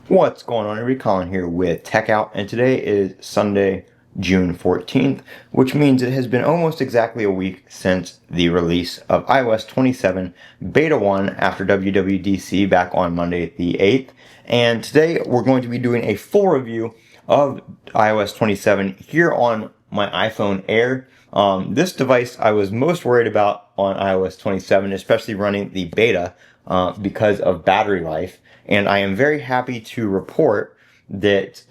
What's going on, everybody? Colin here with Techout, and today is Sunday, June 14th, which means it has been almost exactly a week since the release of iOS 27 Beta 1 after WWDC back on Monday the 8th. And today we're going to be doing a full review of iOS 27 here on my iPhone Air. This device I was most worried about on iOS 27, especially running the beta because of battery life. And I am very happy to report that,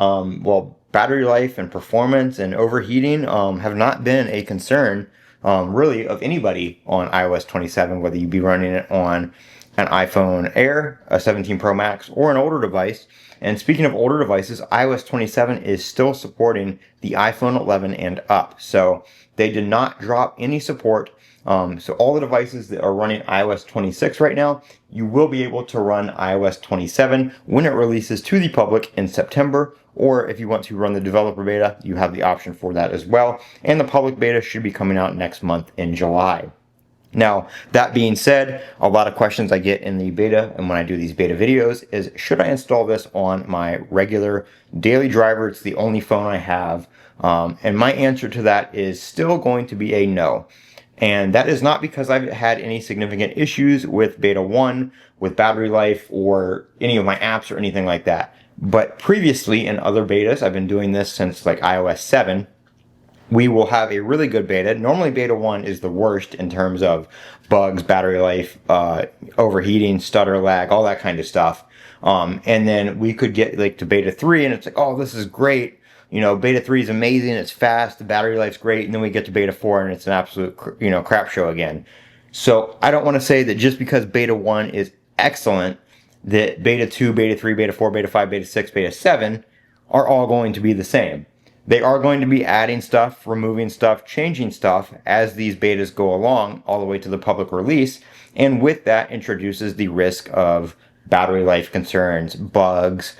battery life and performance and overheating have not been a concern really of anybody on iOS 27, whether you be running it on an iPhone Air, a 17 Pro Max, or an older device. And speaking of older devices, iOS 27 is still supporting the iPhone 11 and up. So they did not drop any support. So all the devices that are running iOS 26 right now, you will be able to run iOS 27 when it releases to the public in September. Or if you want to run the developer beta, you have the option for that as well. And the public beta should be coming out next month in July. Now, that being said, a lot of questions I get in the beta and when I do these beta videos is, should I install this on my regular daily driver? It's the only phone I have. And my answer to that is still going to be a no. And that is not because I've had any significant issues with beta 1, with battery life, or any of my apps or anything like that. But previously in other betas, I've been doing this since like iOS 7, we will have a really good beta. Normally beta 1 is the worst in terms of bugs, battery life, overheating, stutter, lag, all that kind of stuff. And then we could get like to beta 3 and it's like, oh, this is great. You know, beta 3 is amazing, it's fast, the battery life's great, and then we get to beta 4 and it's an absolute, crap show again. So I don't want to say that just because beta 1 is excellent, that beta 2, beta 3, beta 4, beta 5, beta 6, beta 7 are all going to be the same. They are going to be adding stuff, removing stuff, changing stuff as these betas go along all the way to the public release. And with that introduces the risk of battery life concerns, bugs,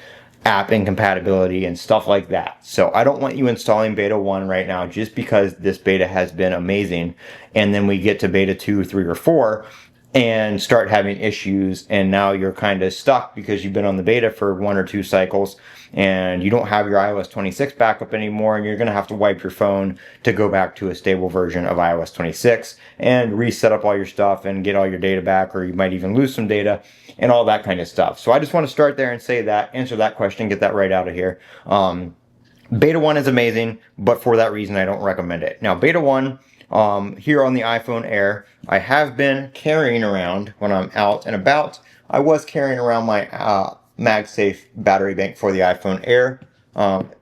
app incompatibility, and stuff like that. So I don't want you installing beta 1 right now just because this beta has been amazing. And then we get to beta 2, 3, or 4 and start having issues, and now you're kind of stuck because you've been on the beta for 1 or 2 cycles and you don't have your iOS 26 backup anymore, and you're going to have to wipe your phone to go back to a stable version of iOS 26 and reset up all your stuff and get all your data back, or you might even lose some data and all that kind of stuff. So I just want to start there and say that, answer that question, get that right out of here. Beta 1 is amazing, but for that reason I don't recommend it. Now beta 1, here on the iPhone Air, I have been carrying around when I'm out and about. I was carrying around my MagSafe battery bank for the iPhone Air,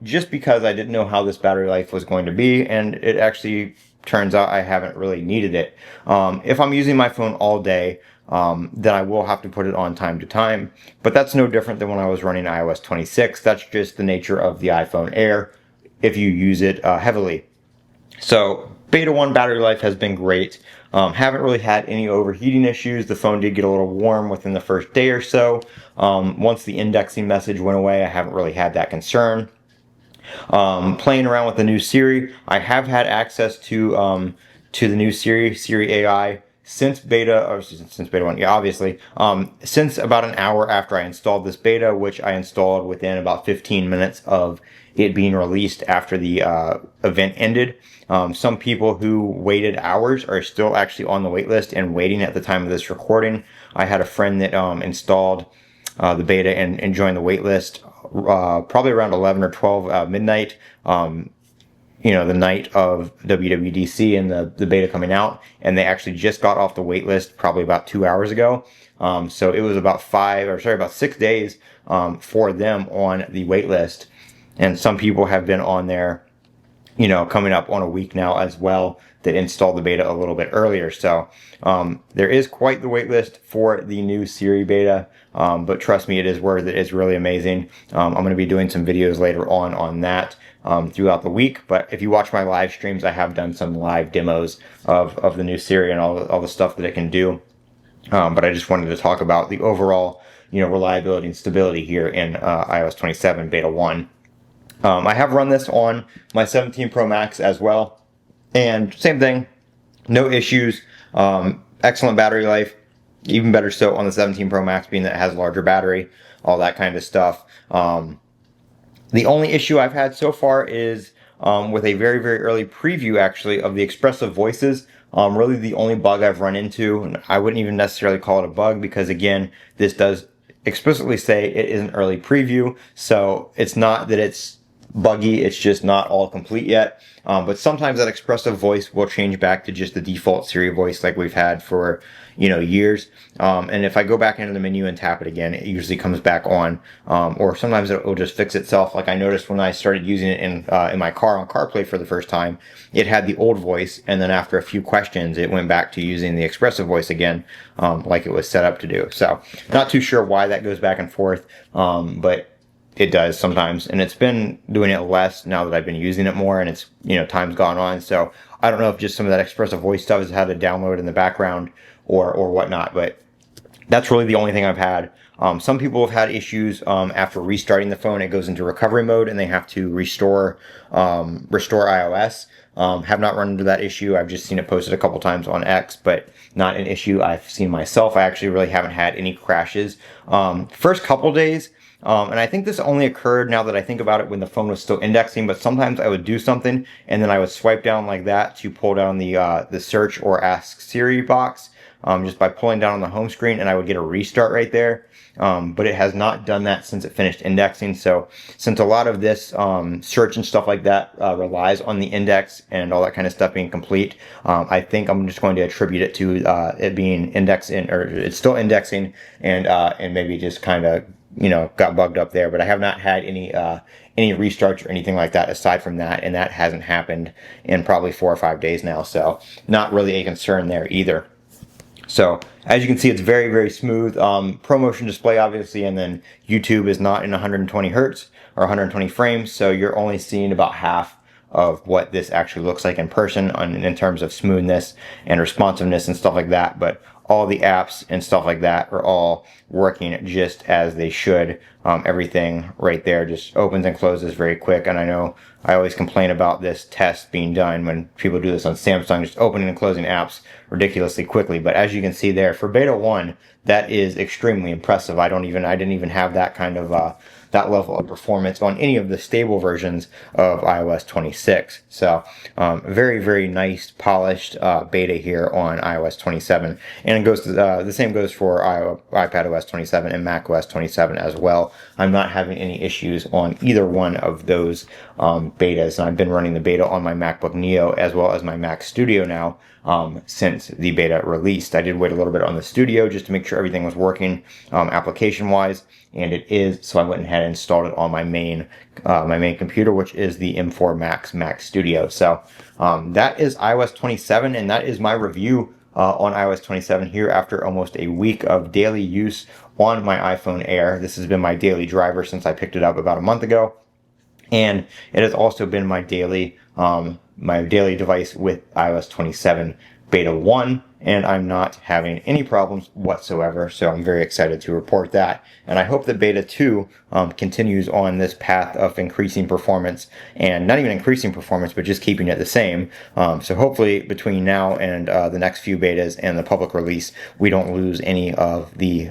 just because I didn't know how this battery life was going to be, and it actually turns out I haven't really needed it. If I'm using my phone all day, then I will have to put it on time to time, but that's no different than when I was running iOS 26. That's just the nature of the iPhone Air if you use it heavily. So beta 1 battery life has been great. Haven't really had any overheating issues. The phone did get a little warm within the first day or so. Once the indexing message went away, I haven't really had that concern. Playing around with the new Siri, I have had access to the new Siri AI since beta 1, yeah, obviously. Since about an hour after I installed this beta, which I installed within about 15 minutes of it being released after the event ended. Some people who waited hours are still actually on the wait list and waiting at the time of this recording. I had a friend that installed the beta and joined the wait list probably around 11 or 12 midnight. The night of WWDC and the beta coming out, and they actually just got off the wait list probably about 2 hours ago. So it was about 6 days for them on the wait list. And some people have been on there, coming up on a week now as well, that installed the beta a little bit earlier. So there is quite the wait list for the new Siri beta, but trust me, it is worth it. It's really amazing. I'm going to be doing some videos later on that throughout the week. But if you watch my live streams, I have done some live demos of the new Siri and all the stuff that it can do. But I just wanted to talk about the overall, reliability and stability here in iOS 27 beta 1. I have run this on my 17 Pro Max as well, and same thing, no issues, excellent battery life, even better so on the 17 Pro Max, being that it has a larger battery. all that kind of stuff. The only issue I've had so far is with a very, very early preview, actually, of the expressive voices. Really the only bug I've run into, and I wouldn't even necessarily call it a bug because, again, this does explicitly say it is an early preview, so it's not that it's buggy, it's just not all complete yet. But sometimes that expressive voice will change back to just the default Siri voice like we've had for, years. And if I go back into the menu and tap it again, it usually comes back on. Or sometimes it will just fix itself. Like I noticed when I started using it in my car on CarPlay for the first time, it had the old voice, and then after a few questions, it went back to using the expressive voice again, like it was set up to do. So not too sure why that goes back and forth, but it does sometimes, and it's been doing it less now that I've been using it more, and it's, time's gone on. So I don't know if just some of that expressive voice stuff has had to download in the background or whatnot, but that's really the only thing I've had. Some people have had issues after restarting the phone. It goes into recovery mode and they have to restore iOS. Have not run into that issue. I've just seen it posted a couple times on X, but not an issue I've seen myself. I actually really haven't had any crashes. First couple days, and I think this only occurred, now that I think about it, when the phone was still indexing, but sometimes I would do something and then I would swipe down like that to pull down the search or ask Siri box, just by pulling down on the home screen, and I would get a restart right there. But it has not done that since it finished indexing. So since a lot of this search and stuff like that relies on the index and all that kind of stuff being complete, I think I'm just going to attribute it to it being indexing, or it's still indexing, and maybe just kind of got bugged up there. But I have not had any restarts or anything like that aside from that, and that hasn't happened in probably 4 or 5 days now. So not really a concern there either. So as you can see, it's very, very smooth. ProMotion display, obviously, and then YouTube is not in 120 hertz or 120 frames, so you're only seeing about half of what this actually looks like in person in terms of smoothness and responsiveness and stuff like that. But all the apps and stuff like that are all working just as they should. Everything right there just opens and closes very quick. And I know I always complain about this test being done when people do this on Samsung, just opening and closing apps ridiculously quickly. But as you can see there, for beta 1, that is extremely impressive. I didn't even have that kind of that level of performance on any of the stable versions of iOS 26. So very, very nice polished beta here on iOS 27, and it goes to, the same goes for iPadOS 27 and macOS 27 as well. I'm not having any issues on either one of those betas, and I've been running the beta on my MacBook Neo as well as my Mac Studio now since the beta released. I did wait a little bit on the Studio just to make sure everything was working application-wise, and it is, so I went ahead and installed it on my main computer, which is the M4 Max Mac Studio. So that is iOS 27, and that is my review on iOS 27 here after almost a week of daily use on my iPhone Air. This has been my daily driver since I picked it up about a month ago, and it has also been my daily device with iOS 27 beta 1, and I'm not having any problems whatsoever, so I'm very excited to report that. And I hope that beta 2 continues on this path of increasing performance, and not even increasing performance, but just keeping it the same. So hopefully between now and the next few betas and the public release, we don't lose any of the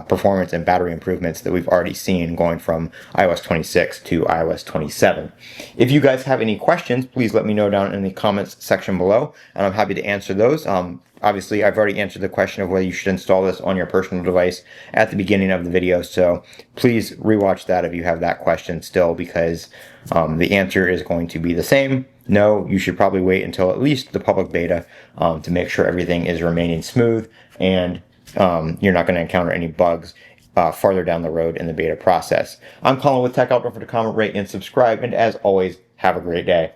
performance and battery improvements that we've already seen going from iOS 26 to iOS 27. If you guys have any questions, please let me know down in the comments section below, and I'm happy to answer those. Obviously, I've already answered the question of whether you should install this on your personal device at the beginning of the video, so please rewatch that if you have that question still, because the answer is going to be the same. No, you should probably wait until at least the public beta to make sure everything is remaining smooth, and you're not going to encounter any bugs farther down the road in the beta process. I'm Colin with Techout. Don't forget to comment, rate, and subscribe. And as always, have a great day.